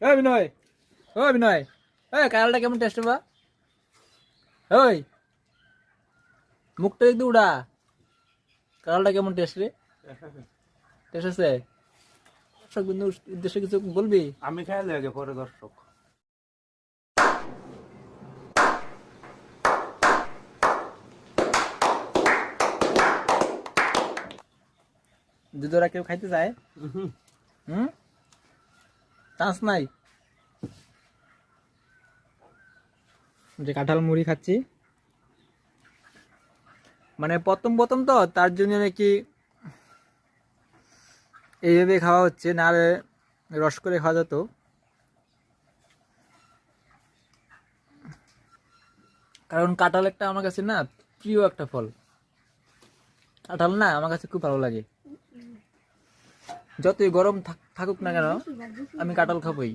বিনয়, ও বিনয়, কাঁঠালটা কেমন টেস্ট বা? ওই মুখটা একটু উড়া, কাঁঠালটা কেমন টেস্ট রে? টেস্ট আছে? দর্শক বিন্দু উদ্দেশ্যে কিছু বলবি? আমি খাইলে আগে পরে দর্শক। যদি ওরা কেউ খাইতে চায়, চান্স নাই। যে কাঁঠাল মুড়ি খাচ্ছি, মানে প্রথম প্রথম তো তার জন্য নাকি এইভাবে খাওয়া হচ্ছে, না হলে রস করে খাওয়া যেত। কারণ কাঁঠাল একটা আমার কাছে না প্রিয় একটা ফল। কাঁঠাল না আমার কাছে খুব ভালো লাগে। যতই গরম থাকুক না কেন, আমি কাঁঠাল খাবোই।